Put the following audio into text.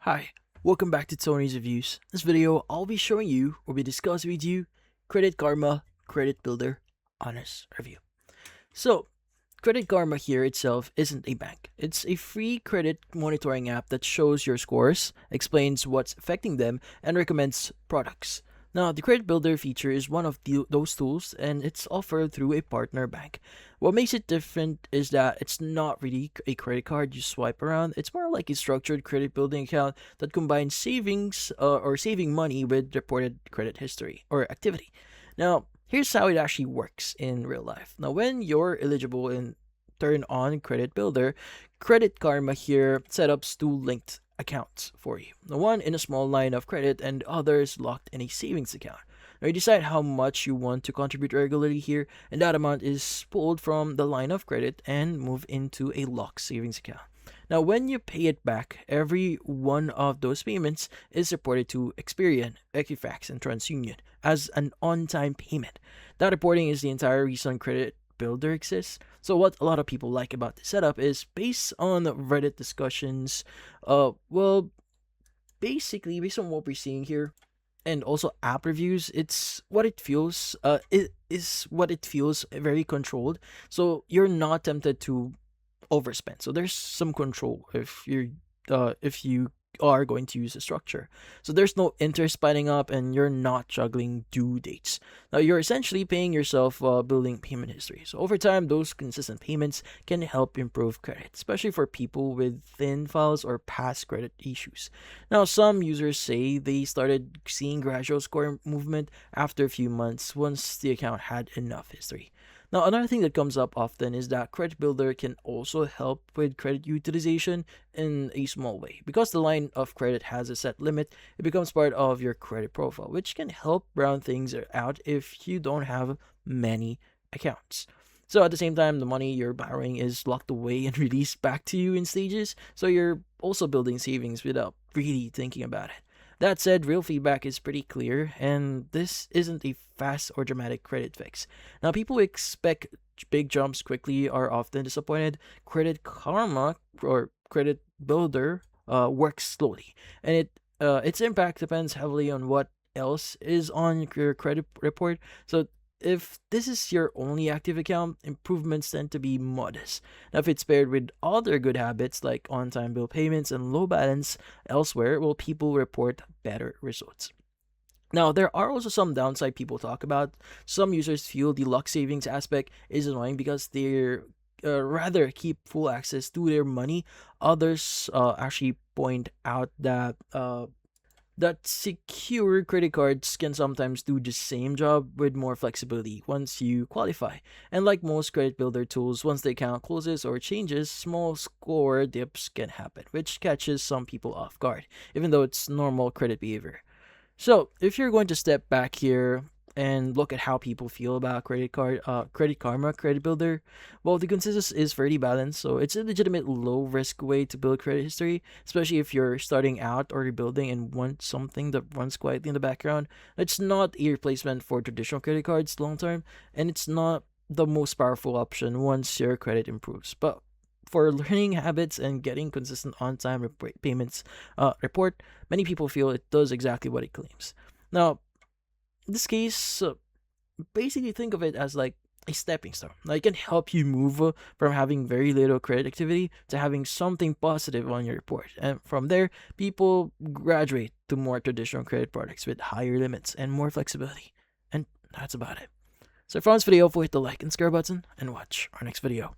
Hi, welcome back to Tony's Reviews. In this video, I'll be showing you or be discussing with you Credit Karma Credit Builder Honest Review. So, Credit Karma here itself isn't a bank. It's a free credit monitoring app that shows your scores, explains what's affecting them, and recommends products. Now, the Credit Builder feature is one of those tools, and it's offered through a partner bank. What makes it different is that it's not really a credit card you swipe around. It's more like a structured credit building account that combines savings or saving money with reported credit history or activity. Now, here's how it actually works in real life. Now, when you're eligible and turn on Credit Builder, Credit Karma here set up two linked accounts for you. The one in a small line of credit and others locked in a savings account. Now you decide how much you want to contribute regularly here, and that amount is pulled from the line of credit and moved into a locked savings account. Now, when you pay it back, every one of those payments is reported to Experian, Equifax, and TransUnion as an on-time payment. That reporting is the entire reason Credit Builder exists. So what a lot of people like about this setup is based on Reddit discussions. Basically based on what we're seeing here, and also app reviews, it's what it feels. It is what it feels very controlled. So you're not tempted to overspend. So there's some control if you are going to use a structure. So there's no interest spiking up and you're not juggling due dates. Now you're essentially paying yourself while building payment history. So over time, those consistent payments can help improve credit, especially for people with thin files or past credit issues. Now some users say they started seeing gradual score movement after a few months once the account had enough history. Now, another thing that comes up often is that Credit Builder can also help with credit utilization in a small way. Because the line of credit has a set limit, it becomes part of your credit profile, which can help round things out if you don't have many accounts. So at the same time, the money you're borrowing is locked away and released back to you in stages, so you're also building savings without really thinking about it. That said, real feedback is pretty clear, and this isn't a fast or dramatic credit fix. Now, people who expect big jumps quickly are often disappointed. Credit Karma or Credit Builder works slowly, and its impact depends heavily on what else is on your credit report. So if this is your only active account, improvements tend to be modest. Now, if it's paired with other good habits like on-time bill payments and low balance elsewhere, will people report better results. Now, there are also some downside people talk about. Some users feel the lock savings aspect is annoying because they're rather keep full access to their money. Others actually point out that secure credit cards can sometimes do the same job with more flexibility once you qualify. And like most credit builder tools, once the account closes or changes, small score dips can happen, which catches some people off guard, even though it's normal credit behavior. So, if you're going to step back here and look at how people feel about Credit Karma, Credit Builder, well, the consensus is fairly balanced. So, it's a legitimate low risk way to build credit history, especially if you're starting out or rebuilding and want something that runs quietly in the background. It's not a replacement for traditional credit cards long term, and it's not the most powerful option once your credit improves. But for learning habits and getting consistent on-time payments report, many people feel it does exactly what it claims. Now, in this case, basically think of it as like a stepping stone. Now, it can help you move from having very little credit activity to having something positive on your report. And from there, people graduate to more traditional credit products with higher limits and more flexibility. And that's about it. So if you found this video helpful, hit the like and subscribe button and watch our next video.